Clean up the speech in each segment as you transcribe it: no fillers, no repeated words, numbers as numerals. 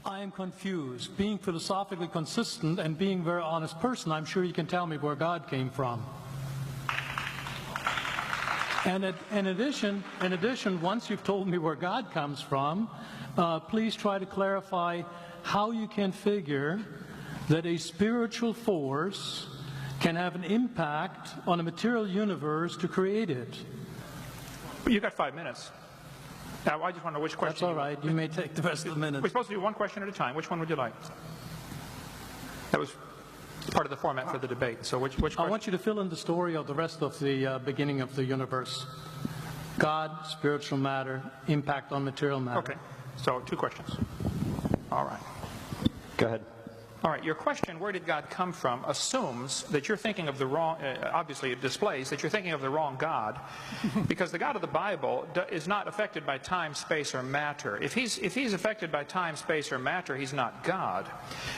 I am confused. Being philosophically consistent and being a very honest person, I'm sure you can tell me where God came from. And in addition, once you've told me where God comes from, please try to clarify how you can figure that a spiritual force can have an impact on a material universe to create it. You got 5 minutes. Now, I just want to know which question. That's all right. You may take the rest of the minute. We're supposed to do one question at a time. Which one would you like? That was part of the format for the debate. So which question? I want you to fill in the story of the rest of the beginning of the universe. God, spiritual matter, impact on material matter. Okay. So 2 questions. All right. Go ahead. All right, your question, where did God come from, assumes that you're thinking of the wrong, obviously it displays that you're thinking of the wrong God, because the God of the Bible is not affected by time, space, or matter. If he's affected by time, space, or matter, he's not God.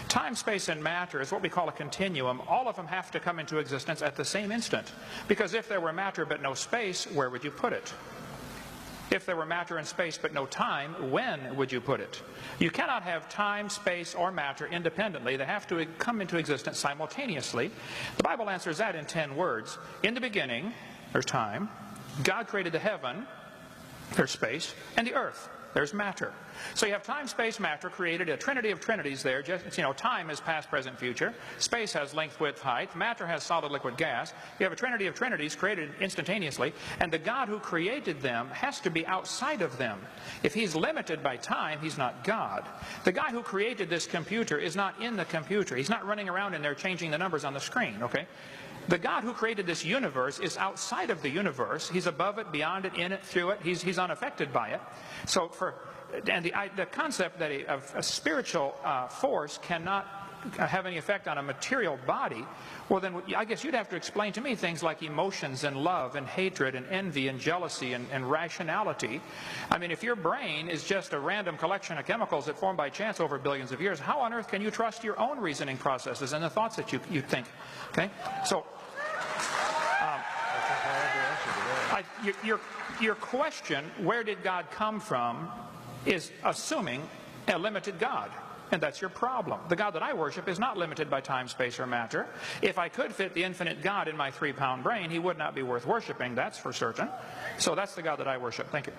Time, space, and matter is what we call a continuum. All of them have to come into existence at the same instant, because if there were matter but no space, where would you put it? If there were matter and space but no time, when would you put it? You cannot have time, space, or matter independently. They have to come into existence simultaneously. The Bible answers that in 10 words. In the beginning, there's time. God created the heaven, there's space, and the earth, there's matter. So you have time, space, matter, created a trinity of trinities there. Just, time is past, present, future. Space has length, width, height. Matter has solid, liquid, gas. You have a trinity of trinities created instantaneously. And the God who created them has to be outside of them. If he's limited by time, he's not God. The guy who created this computer is not in the computer. He's not running around in there changing the numbers on the screen, okay? The God who created this universe is outside of the universe. He's above it, beyond it, in it, through it. He's unaffected by it. So the concept that a spiritual force cannot have any effect on a material body, well then I guess you'd have to explain to me things like emotions and love and hatred and envy and jealousy and rationality. I mean, if your brain is just a random collection of chemicals that formed by chance over billions of years, how on earth can you trust your own reasoning processes and the thoughts that you think? Okay, so your question, where did God come from, is assuming a limited God. And that's your problem. The God that I worship is not limited by time, space, or matter. If I could fit the infinite God in my 3-pound brain, he would not be worth worshiping, that's for certain. So that's the God that I worship. Thank you.